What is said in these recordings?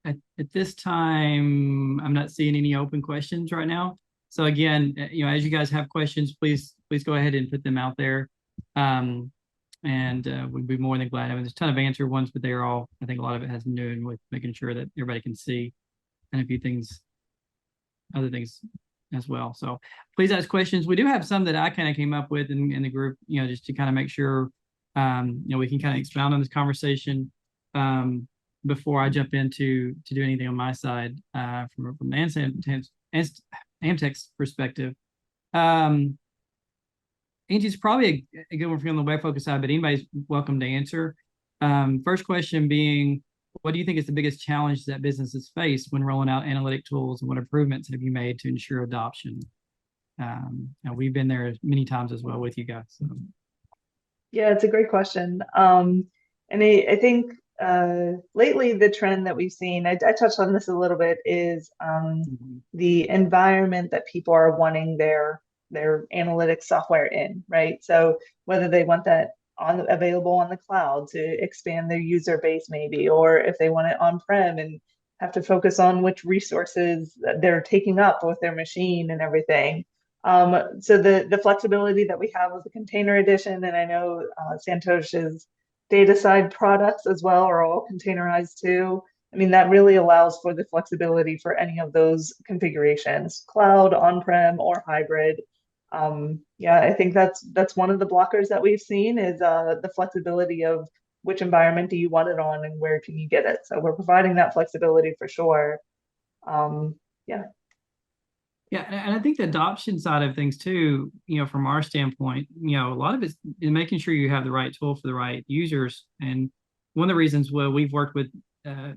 at this time, I'm not seeing any open questions right now. So again, as you guys have questions, please go ahead and put them out there. Um, and we'd be more than glad. I mean, there's a ton of answered ones, but they're all, I think a lot of it has to do with making sure that everybody can see and a few things, other things as well. So please ask questions. We do have some that I kind of came up with in the group, just to kind of make sure, we can kind of expound on this conversation before I jump into to do anything on my side from the Amtex perspective. Angie's probably a good one for you on the WebFOCUS side, but anybody's welcome to answer. First question being, what do you think is the biggest challenge that businesses face when rolling out analytic tools, and what improvements have you made to ensure adoption? We've been there many times as well with you guys. So. Yeah, it's a great question. And I think lately the trend that we've seen, I touched on this a little bit, is Mhm. the environment that people are wanting their analytics software in, right? So whether they want that available on the cloud to expand their user base, maybe, or if they want it on-prem and have to focus on which resources that they're taking up with their machine and everything. So the flexibility that we have with the container edition, and I know Santosh's data side products as well are all containerized too. I mean, that really allows for the flexibility for any of those configurations, cloud, on-prem, or hybrid. Yeah, I think that's one of the blockers that we've seen is the flexibility of which environment do you want it on and where can you get it. So we're providing that flexibility for sure. Yeah. Yeah, and I think the adoption side of things too, from our standpoint, a lot of it's in making sure you have the right tool for the right users. And one of the reasons why we've worked with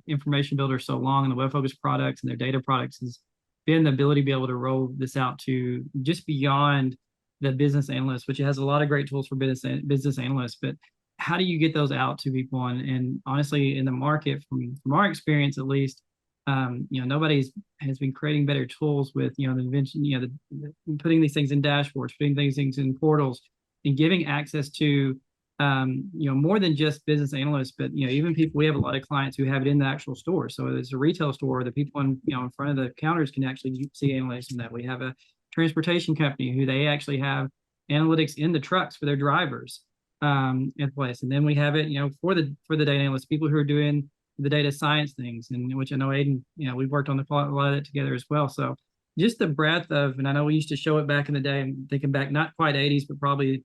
information builders so long and the WebFocus products and their data products has been the ability to be able to roll this out to just beyond the business analyst, which has a lot of great tools for business analysts. But how do you get those out to people? And honestly, in the market, from our experience at least, nobody's has been creating better tools with, the invention, putting these things in dashboards, putting these things in portals, and giving access to, more than just business analysts, but, even people, we have a lot of clients who have it in the actual store. So it's a retail store, the people in front of the counters can actually see analytics in that. We have a transportation company who they actually have analytics in the trucks for their drivers in place. And then we have it, for the data analysts, people who are doing the data science things, and which I know Aiden, we've worked on a lot of that together as well. So just the breadth of, and I know we used to show it back in the day, I'm thinking back, not quite 80s, but probably,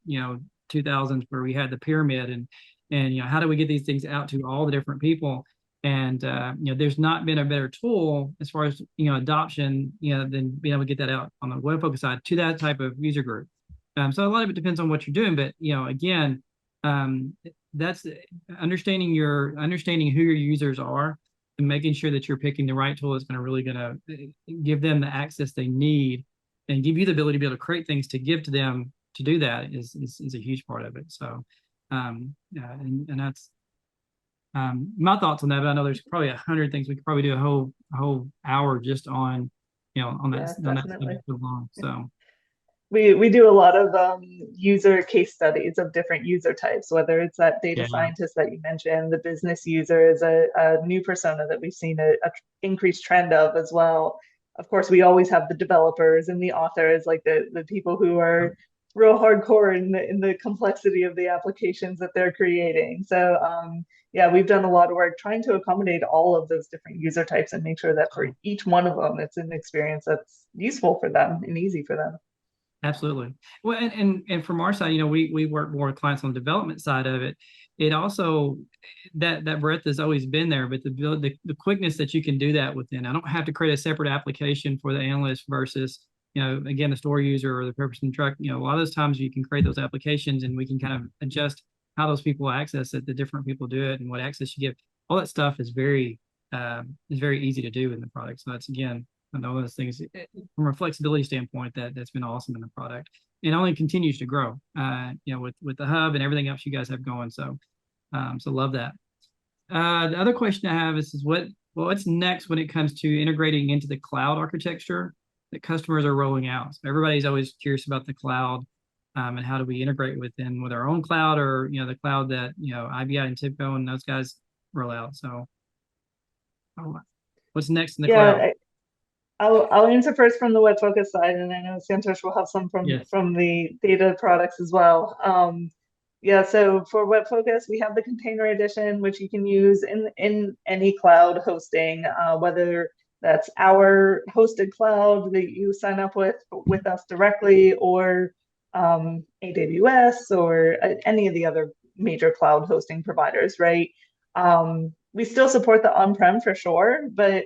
2000s, where we had the pyramid and how do we get these things out to all the different people? And, there's not been a better tool as far as, adoption, than being able to get that out on the WebFocus side to that type of user group. So a lot of it depends on what you're doing, but, again, um, that's understanding who your users are and making sure that you're picking the right tool that's going to give them the access they need and give you the ability to be able to create things to give to them to do that is a huge part of it. So yeah, and that's my thoughts on that. But I know there's probably 100 things we could probably do a whole hour just on on that Yeah, definitely. subject so long. So We do a lot of user case studies of different user types, whether it's that data yeah. scientist that you mentioned, the business user is a new persona that we've seen a increased trend of as well. Of course, we always have the developers and the authors, like the people who are real hardcore in the complexity of the applications that they're creating. So yeah, we've done a lot of work trying to accommodate all of those different user types and make sure that for each one of them, it's an experience that's useful for them and easy for them. Absolutely. Well, and from our side, we work more with clients on the development side of it. It also that breadth has always been there, but the quickness that you can do that within. I don't have to create a separate application for the analyst versus, again, the store user or the person in the truck. A lot of those times you can create those applications and we can kind of adjust how those people access it, the different people do it, and what access you give. All that stuff is very easy to do in the product. So that's again and all those things from a flexibility standpoint that's been awesome in the product and only continues to grow with the hub and everything else you guys have going. So so love that. The other question I have is what's next when it comes to integrating into the cloud architecture that customers are rolling out? So everybody's always curious about the cloud, and how do we integrate with our own cloud or the cloud that IBI and TIBCO and those guys roll out. So What's next in the cloud? Yeah, I'll answer first from the WebFOCUS side, and I know Santosh will have some Yes. from the data products as well. Yeah, so for WebFOCUS, we have the container edition, which you can use in any cloud hosting, whether that's our hosted cloud that you sign up with us directly, or AWS, or any of the other major cloud hosting providers, right? We still support the on-prem for sure, but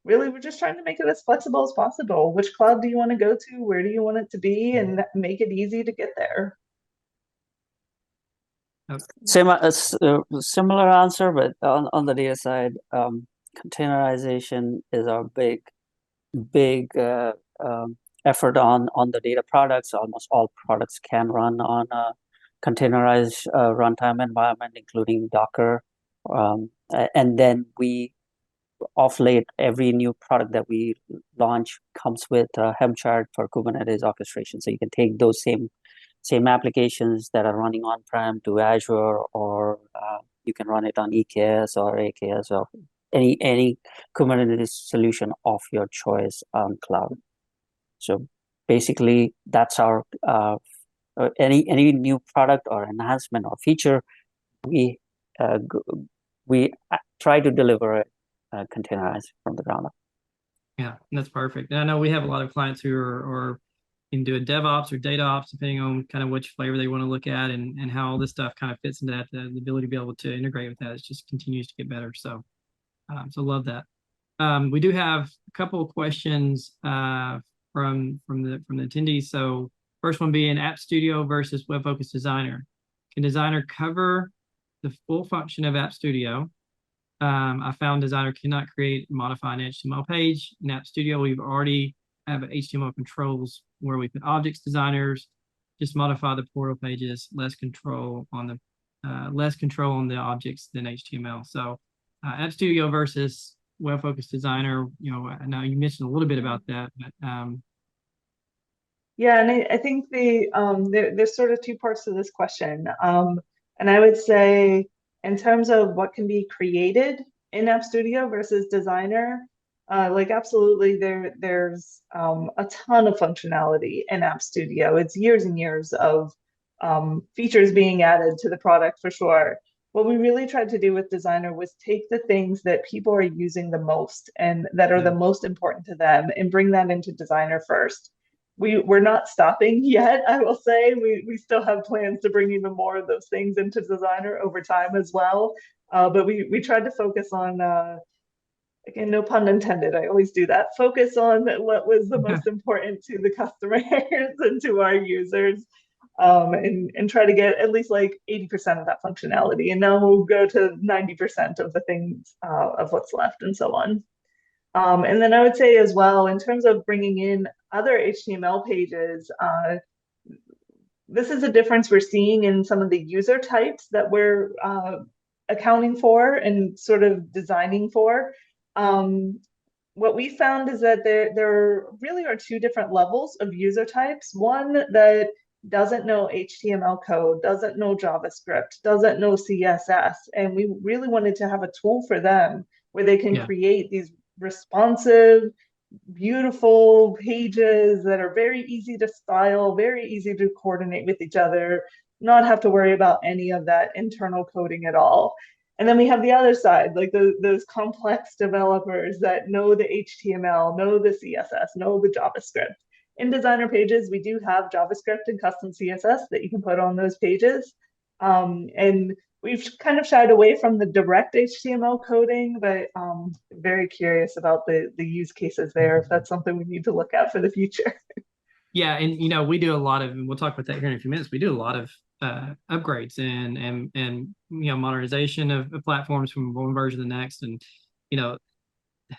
really, we're just trying to make it as flexible as possible. Which cloud do you want to go to? Where do you want it to be? And make it easy to get there. Similar answer, but on the data side, containerization is our big effort on the data products. Almost all products can run on a containerized runtime environment, including Docker. And then we, off late, every new product that we launch comes with a Helm chart for Kubernetes orchestration. So you can take those same applications that are running on-prem to Azure, or you can run it on EKS or AKS or any Kubernetes solution of your choice on cloud. So basically, that's our any new product or enhancement or feature, we try to deliver it containerized from the ground up. Yeah, that's perfect. And I know we have a lot of clients who are can do a DevOps or data ops, depending on kind of which flavor they want to look at, and how all this stuff kind of fits into that. The ability to be able to integrate with that, it just continues to get better. So, so love that. We do have a couple of questions from the attendees. So first one being App Studio versus WebFOCUS Designer. Can Designer cover the full function of App Studio? I found Designer cannot create and modify an HTML page. In App Studio, we've already have HTML controls where we put objects designers, just modify the portal pages, less control on the objects than HTML. So App Studio versus WebFOCUS Designer, I know you mentioned a little bit about that, but yeah, and I think there's sort of two parts to this question. And I would say, in terms of what can be created in App Studio versus Designer, like absolutely there's a ton of functionality in App Studio. It's years and years of features being added to the product for sure. What we really tried to do with Designer was take the things that people are using the most and that are the most important to them and bring that into Designer first. We're not stopping yet, I will say. We still have plans to bring even more of those things into Designer over time as well. But we tried to focus on again, no pun intended, I always do that. Focus on what was the most important to the customers and to our users, and try to get at least like 80% of that functionality. And now we'll go to 90% of the things of what's left and so on. And then I would say as well, in terms of bringing in other HTML pages, this is a difference we're seeing in some of the user types that we're accounting for and sort of designing for. What we found is that there really are two different levels of user types. One that doesn't know HTML code, doesn't know JavaScript, doesn't know CSS, and we really wanted to have a tool for them where they can create these responsive, beautiful pages that are very easy to style, very easy to coordinate with each other, not have to worry about any of that internal coding at all. And then we have the other side, like those complex developers that know the HTML, know the CSS, know the JavaScript. In Designer pages, we do have JavaScript and custom CSS that you can put on those pages. And we've kind of shied away from the direct HTML coding, but very curious about the use cases there, if that's something we need to look at for the future. Yeah, and we do a lot of, and we'll talk about that here in a few minutes. We do a lot of upgrades and modernization of platforms from one version to the next, and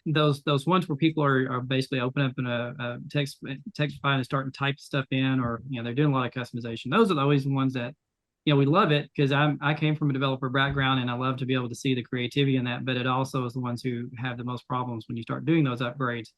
those ones where people are basically open up in a text file and starting to type stuff in, or they're doing a lot of customization. Those are always the ones that we love it, because I came from a developer background and I love to be able to see the creativity in that, but it also is the ones who have the most problems when you start doing those upgrades.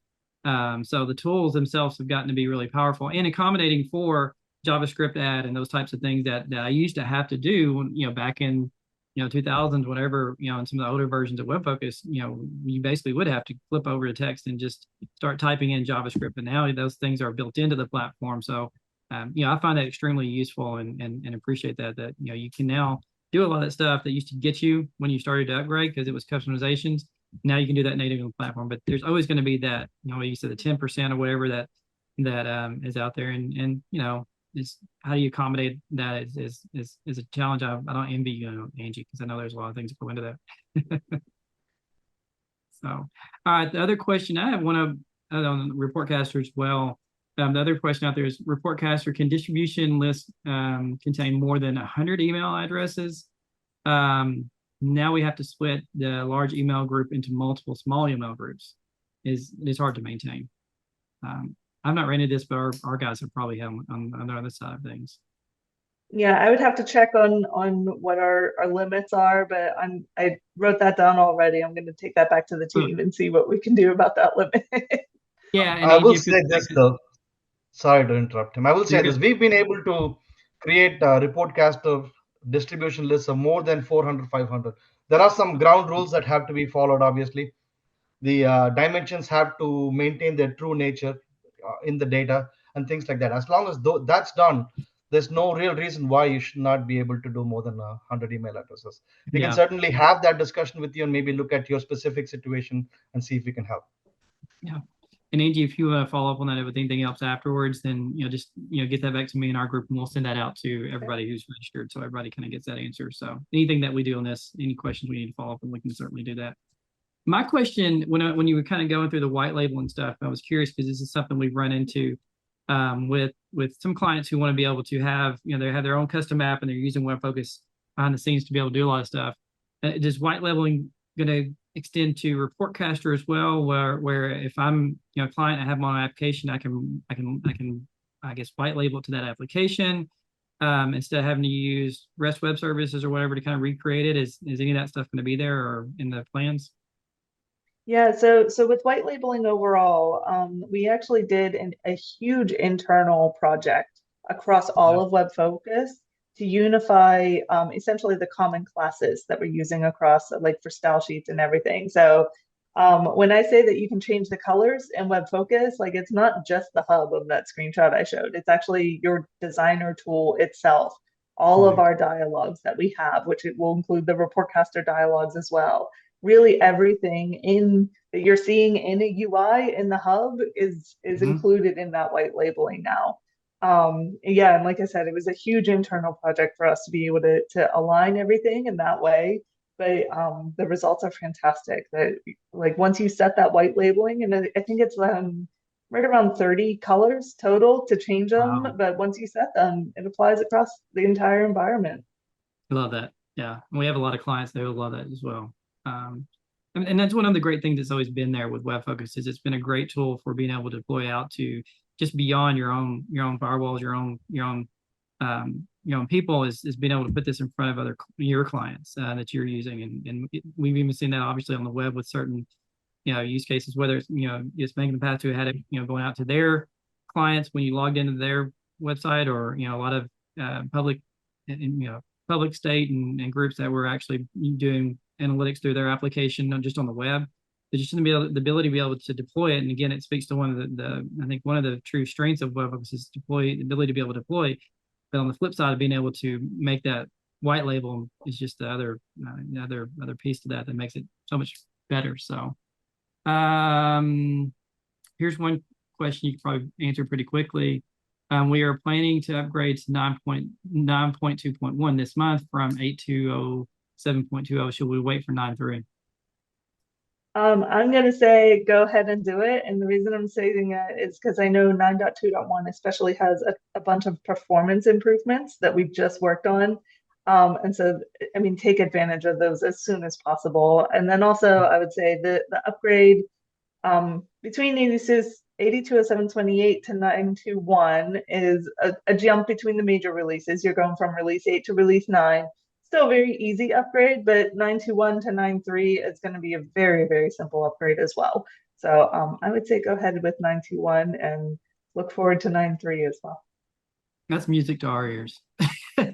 So the tools themselves have gotten to be really powerful and accommodating for JavaScript add and those types of things that I used to have to do, back in 2000s, whatever, in some of the older versions of WebFocus, you basically would have to flip over to text and just start typing in JavaScript. But now those things are built into the platform. So, I find that extremely useful and appreciate that you can now do a lot of that stuff that used to get you when you started to upgrade because it was customizations. Now you can do that native on the platform, but there's always going to be that, you said the 10% or whatever that is out there. And is how do you accommodate that is a challenge. I don't envy you, Angie, because I know there's a lot of things that go into that. So, all right. The other question I have one of on ReportCaster as well. The other question out there is ReportCaster, can distribution lists contain more than 100 email addresses? Now we have to split the large email group into multiple small email groups. It's hard to maintain. I've not ran into this, but our guys have probably had on the other side of things. Yeah, I would have to check on what our limits are, but I wrote that down already. I'm going to take that back to the team and see what we can do about that limit. Yeah, and I will Angie, say this though. Sorry to interrupt him. I will say this. We've been able to create ReportCaster distribution lists of more than 400, 500. There are some ground rules that have to be followed, obviously. The dimensions have to maintain their true nature in the data and things like that. As long as that's done, there's no real reason why you should not be able to do more than 100 email addresses. We can certainly have that discussion with you and maybe look at your specific situation and see if we can help. Yeah. And Angie, if you want to follow up on that with anything else afterwards, then just get that back to me in our group, and we'll send that out to everybody who's registered, so everybody kind of gets that answer. So anything that we do on this, any questions we need to follow up, and we can certainly do that. My question, when you were kind of going through the white label and stuff, I was curious because this is something we've run into with some clients who want to be able to have, they have their own custom app and they're using WebFocus behind the scenes to be able to do a lot of stuff. Is white labeling going to extend to ReportCaster as well, where if I'm a client, I have my own application, I can I guess white label it to that application instead of having to use REST web services or whatever to kind of recreate it? Is any of that stuff going to be there or in the plans? Yeah, so with white labeling overall, we actually did a huge internal project across all of WebFocus to unify essentially the common classes that we're using across, like for style sheets and everything. So when I say that you can change the colors in WebFocus, like it's not just the hub of that screenshot I showed. It's actually your designer tool itself. All of our dialogues that we have, which it will include the ReportCaster dialogues as well. Really everything that you're seeing in a UI in the hub is included in that white labeling now. Yeah, and like I said, it was a huge internal project for us to be able to align everything in that way. But the results are fantastic. That like once you set that white labeling, and I think it's right around 30 colors total to change them. Wow. But once you set them, it applies across the entire environment. I love that. Yeah, and we have a lot of clients that will love that as well. And that's one of the great things that's always been there with WebFocus is it's been a great tool for being able to deploy out to just beyond your own firewalls, your own people is being able to put this in front of your clients that you're using, and we've even seen that obviously on the web with certain use cases, whether it's just making the path to had it going out to their clients when you logged into their website, or a lot of public public state and groups that were actually doing analytics through their application, not just on the web. But just the ability to be able to deploy it. And again, it speaks to one of I think one of the true strengths of WebFocus is the ability to be able to deploy. But on the flip side of being able to make that white label is just the other piece to that makes it so much better. So here's one question you can probably answer pretty quickly. We are planning to upgrade to 9.2.1 this month from 8.2.7.20. Should we wait for 9.3? I'm going to say go ahead and do it. And the reason I'm saying that is because I know 9.2.1 especially has a bunch of performance improvements that we've just worked on. And so, I mean, take advantage of those as soon as possible. And then also, I would say the upgrade between 82.07.28 to 9.2.1 is a jump between the major releases. You're going from release 8 to release 9. Still a very easy upgrade, but 9.2.1 to 9.3 is going to be a very, very simple upgrade as well. So I would say go ahead with 9.2.1 and look forward to 9.3 as well. That's music to our ears. All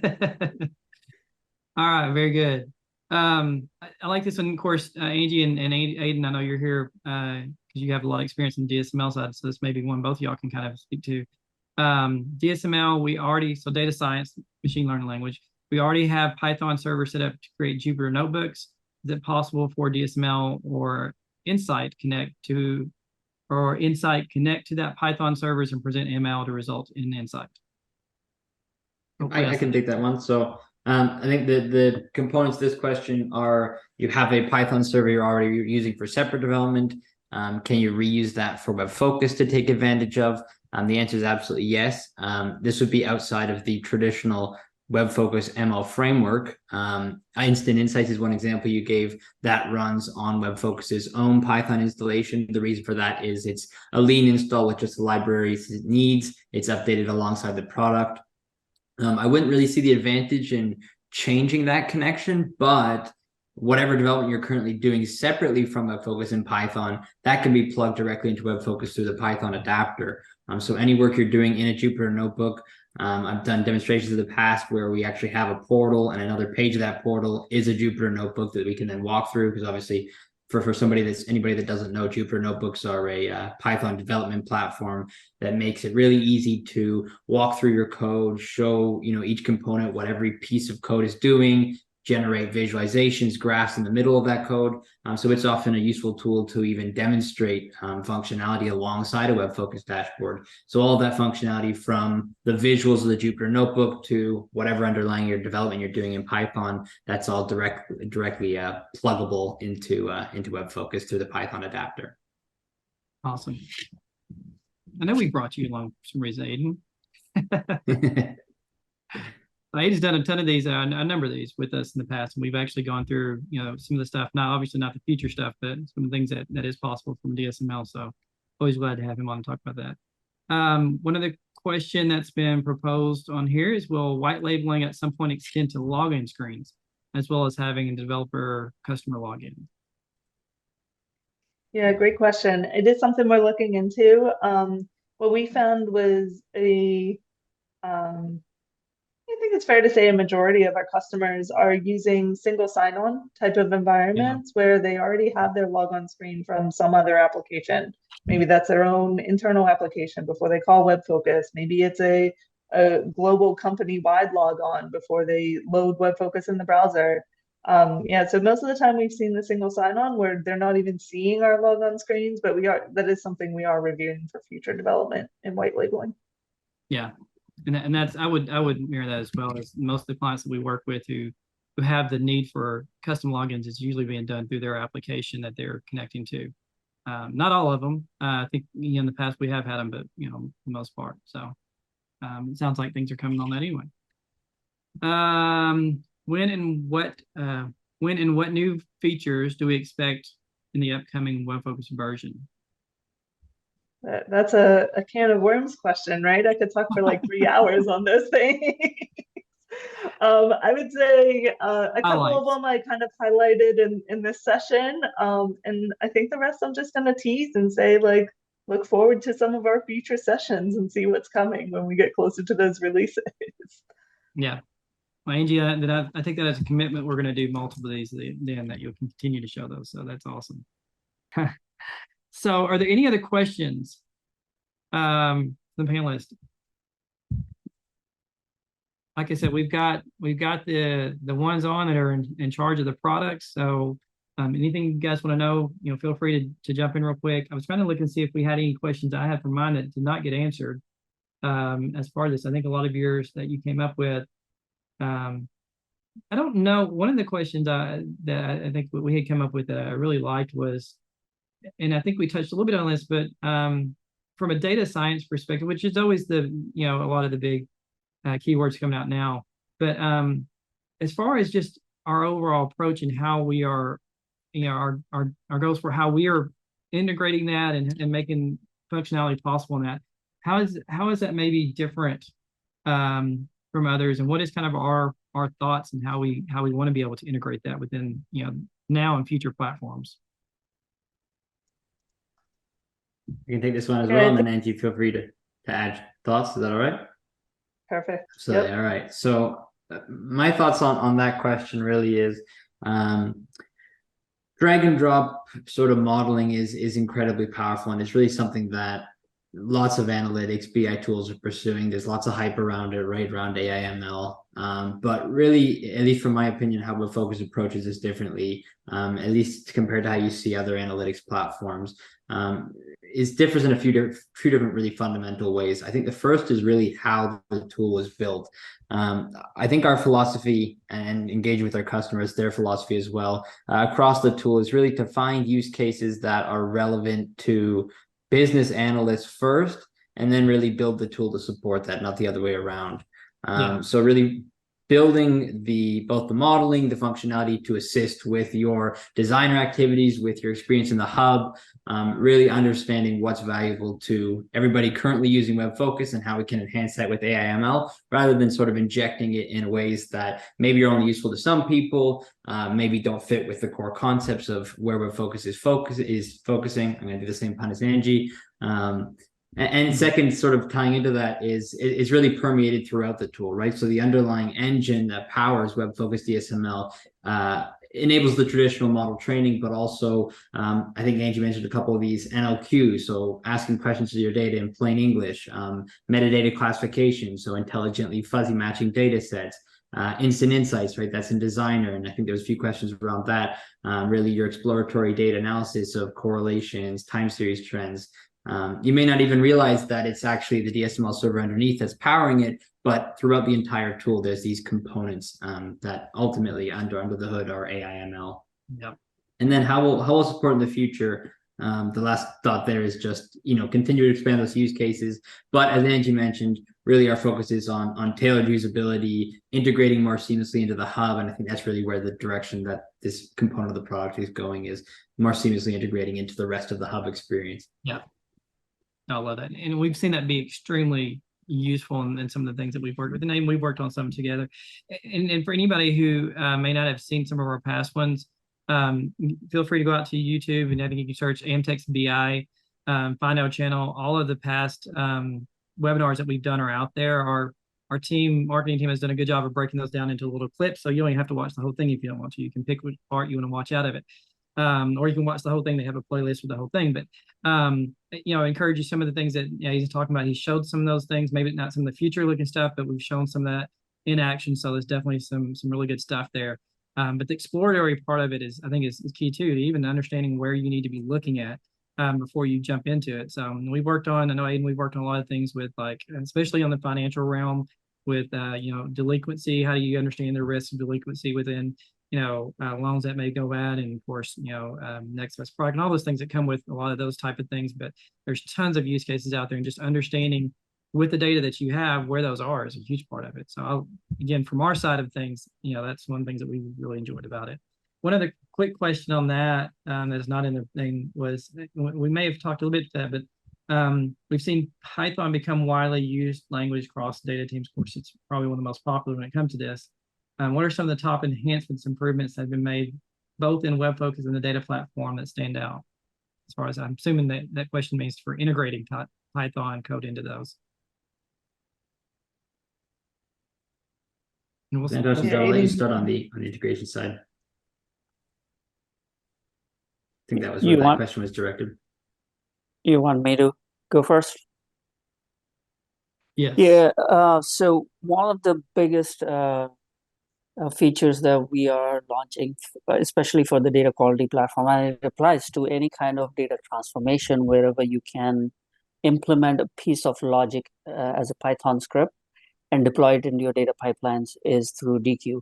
right, very good. I like this one, of course, Angie and Aiden, I know you're here because you have a lot of experience in the DSML side, so this may be one both of y'all can kind of speak to. DSML, so data science, machine learning language, we already have Python server set up to create Jupyter notebooks. Is it possible for DSML or Insight connect to that Python servers and present ML to result in Insight? I can take that one. So I think the components of this question are: you have a Python server you're already using for separate development. Can you reuse that for WebFOCUS to take advantage of? The answer is absolutely yes. This would be outside of the traditional WebFOCUS ML framework. Instant Insights is one example you gave that runs on WebFOCUS's own Python installation. The reason for that is it's a lean install with just the libraries it needs. It's updated alongside the product. I wouldn't really see the advantage in changing that connection, but whatever development you're currently doing separately from WebFOCUS in Python, that can be plugged directly into WebFOCUS through the Python adapter. So any work you're doing in a Jupyter notebook, I've done demonstrations in the past where we actually have a portal, and another page of that portal is a Jupyter notebook that we can then walk through, because obviously for anybody that doesn't know, Jupyter notebooks are a Python development platform that makes it really easy to walk through your code, show each component what every piece of code is doing, generate visualizations, graphs in the middle of that code. So it's often a useful tool to even demonstrate functionality alongside a WebFOCUS dashboard. So all of that functionality, from the visuals of the Jupyter notebook to whatever underlying your development you're doing in Python, that's all directly pluggable into WebFOCUS through the Python adapter. Awesome. I know we brought you along for some reason, Aiden. Aiden's done a ton of these, a number of these with us in the past, and we've actually gone through, some of the stuff. Not obviously not the future stuff, but some of the things that is possible from DSML. So always glad to have him on and talk about that. One other question that's been proposed on here is: will white labeling at some point extend to login screens, as well as having a developer customer login? Yeah, great question. It is something we're looking into. What we found was I think it's fair to say a majority of our customers are using single sign-on type of environments where they already have their logon screen from some other application. Maybe that's their own internal application before they call WebFOCUS. Maybe it's a global company-wide logon before they load WebFOCUS in the browser. So most of the time we've seen the single sign-on where they're not even seeing our logon screens, but that is something we are reviewing for future development in white labeling. Yeah. And that's I would mirror that as well. As most of the clients that we work with who have the need for custom logins, is usually being done through their application that they're connecting to. Not all of them. I think in the past we have had them, but for the most part. So it sounds like things are coming on that anyway. When and what new features do we expect in the upcoming WebFOCUS version? That's a can of worms question, right? I could talk for like 3 hours on those things. I would say a couple of them I kind of highlighted in this session. And I think the rest I'm just going to tease and say, look forward to some of our future sessions and see what's coming when we get closer to those releases. Yeah. Well, Angie, I think that as a commitment, we're going to do multiple of these, then that you'll continue to show those. So that's awesome. So are there any other questions from the panelists? Like I said, we've got the ones on that are in charge of the products. So anything you guys want to know, feel free to jump in real quick. I was trying to look and see if we had any questions I had from mine that did not get answered as part of this. I think a lot of yours that you came up with. I don't know. One of the questions that I think we had come up with that I really liked was, and I think we touched a little bit on this, but from a data science perspective, which is always a lot of the big keywords coming out now, but as far as just our overall approach and how we are, our goals for how we are integrating that and making functionality possible in that, how is that maybe different from others, and what is kind of our thoughts and how we want to be able to integrate that within now and future platforms? You can take this one as well, and then Angie, feel free to add thoughts. Is that all right? Perfect. So, yep. All right. So my thoughts on that question really is, Drag and drop sort of modeling is incredibly powerful, and it's really something that lots of analytics BI tools are pursuing. There's lots of hype around it, right, around AI/ML. But really, at least from my opinion, how WebFOCUS approaches this differently, at least compared to how you see other analytics platforms, is differs in a few different really fundamental ways. I think the first is really how the tool is built. I think our philosophy and engaging with our customers, their philosophy as well, across the tool is really to find use cases that are relevant to business analysts first, and then really build the tool to support that, not the other way around. So really building both the modeling, the functionality to assist with your designer activities, with your experience in the hub, really understanding what's valuable to everybody currently using WebFOCUS and how we can enhance that with AI/ML, rather than sort of injecting it in ways that maybe are only useful to some people, maybe don't fit with the core concepts of where WebFOCUS is focusing. I'm going to do the same pun as Angie. And second, sort of tying into that is it's really permeated throughout the tool, right? So the underlying engine that powers WebFOCUS DSML enables the traditional model training, but also I think Angie mentioned a couple of these NLQs, so asking questions to your data in plain English, metadata classification, so intelligently fuzzy matching data sets, instant insights, right? That's in Designer, and I think there was a few questions around that. Really, your exploratory data analysis of correlations, time series trends. You may not even realize that it's actually the DSML server underneath that's powering it, but throughout the entire tool, there's these components that ultimately under the hood are AI/ML. Yep. And then how will support in the future? The last thought there is just, continue to expand those use cases. But as Angie mentioned, really our focus is on tailored usability, integrating more seamlessly into the hub. And I think that's really where the direction that this component of the product is going, is more seamlessly integrating into the rest of the hub experience. Yeah. I love that. And we've seen that be extremely useful in some of the things that we've worked with. And we've worked on some together. And for anybody who may not have seen some of our past ones, feel free to go out to YouTube, and I think you can search Amtex BI, find our channel. All of the past webinars that we've done are out there. Our marketing team has done a good job of breaking those down into little clips, so you don't even have to watch the whole thing if you don't want to. You can pick which part you want to watch out of it. Or you can watch the whole thing. They have a playlist with the whole thing. But I encourage you, some of the things that he's talking about. He showed some of those things, maybe not some of the future looking stuff, but we've shown some of that in action. So there's definitely some really good stuff there. But the exploratory part of it is key too, to even understanding where you need to be looking at before you jump into it. So we've worked on a lot of things with, like, especially on the financial realm with delinquency. How do you understand the risk of delinquency within loans that may go bad, and of course, next best product and all those things that come with a lot of those type of things. But there's tons of use cases out there, and just understanding with the data that you have where those are is a huge part of it. So again, from our side of things, that's one of the things that we really enjoyed about it. One other quick question on that that is not in the thing was, we may have talked a little bit to that, but we've seen Python become widely used language across data teams. Of course, it's probably one of the most popular when it comes to this. What are some of the top enhancements, improvements that have been made both in WebFOCUS and the data platform that stand out? As far as I'm assuming that question means for integrating Python code into those. And I'll let you start on the integration side. I think that was where that question was directed. You want me to go first? Yes. Yeah. So one of the biggest features that we are launching, especially for the data quality platform, and it applies to any kind of data transformation wherever you can implement a piece of logic as a Python script and deploy it into your data pipelines, is through DQ.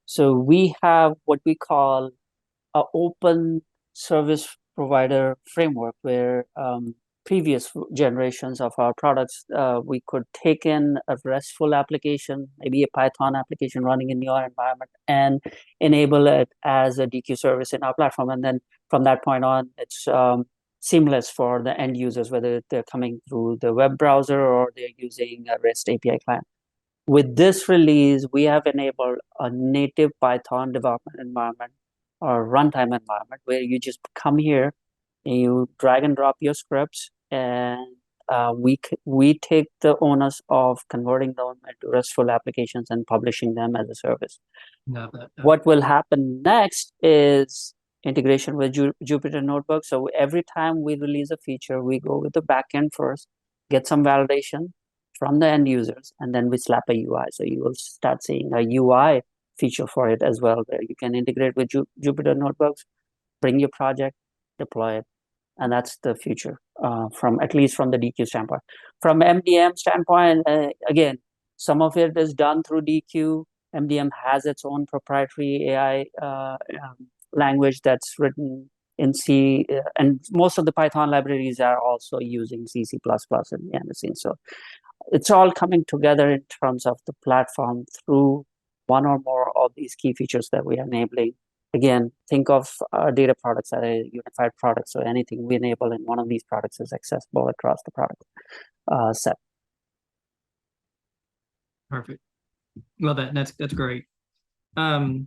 So we have what we call an open service provider framework, where previous generations of our products, we could take in a RESTful application, maybe a Python application running in your environment, and enable it as a DQ service in our platform. And then from that point on, it's seamless for the end users, whether they're coming through the web browser or they're using a REST API client. With this release, we have enabled a native Python development environment or runtime environment, where you just come here and you drag and drop your scripts, and we take the onus of converting them into RESTful applications and publishing them as a service. No, What will happen next is integration with Jupyter Notebook. So every time we release a feature, we go with the backend first, get some validation from the end users, and then we slap a UI. So you will start seeing a UI feature for it as well, where you can integrate with Jupyter Notebooks, bring your project, deploy it. And that's the future, from at least from the DQ standpoint. From MDM standpoint, again, some of it is done through DQ. MDM has its own proprietary AI language that's written in C, and most of the Python libraries are also using C, C++ and the scene. So it's all coming together in terms of the platform through one or more of these key features that we are enabling. Again, think of our data products as a unified product. So anything we enable in one of these products is accessible across the product set. Perfect. Well, that's great. I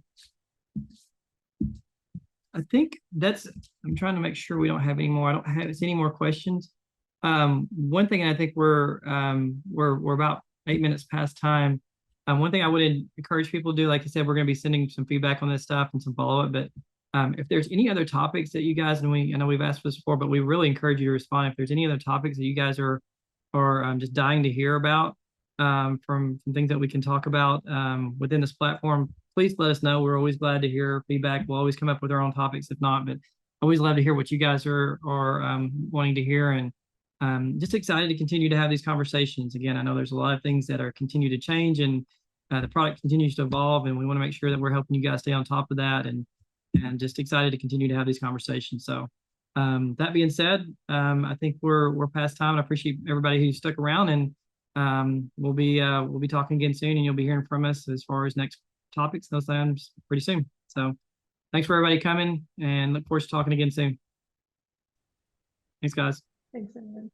think I'm trying to make sure we don't have any more. I don't have any more questions. One thing, and I think we're about 8 minutes past time. One thing I would encourage people to do, like I said, we're going to be sending some feedback on this stuff and some follow-up, but if there's any other topics that you guys, and I know we've asked for this before, but we really encourage you to respond. If there's any other topics that you guys are just dying to hear about, from things that we can talk about within this platform, please let us know. We're always glad to hear feedback. We'll always come up with our own topics if not, but always love to hear what you guys are wanting to hear, and just excited to continue to have these conversations. Again, I know there's a lot of things that are continue to change, and the product continues to evolve, and we want to make sure that we're helping you guys stay on top of that, and just excited to continue to have these conversations. So that being said, I think we're past time, and I appreciate everybody who stuck around, and we'll be talking again soon, and you'll be hearing from us as far as next topics those times pretty soon. So thanks for everybody coming, and look forward to talking again soon. Thanks, guys. Thanks, everyone.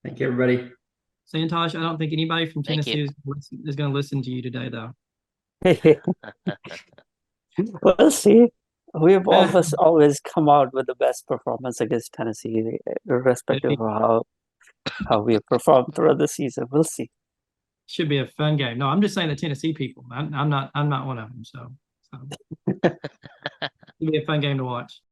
Thank you, everybody. Santosh, I don't think anybody from Thank Tennessee you. is going to listen to you today, though. We'll see. We've always come out with the best performance against Tennessee, irrespective of how we have performed throughout the season. We'll see. Should be a fun game. No, I'm just saying the Tennessee people. I'm not one of them. So it'll be a fun game to watch.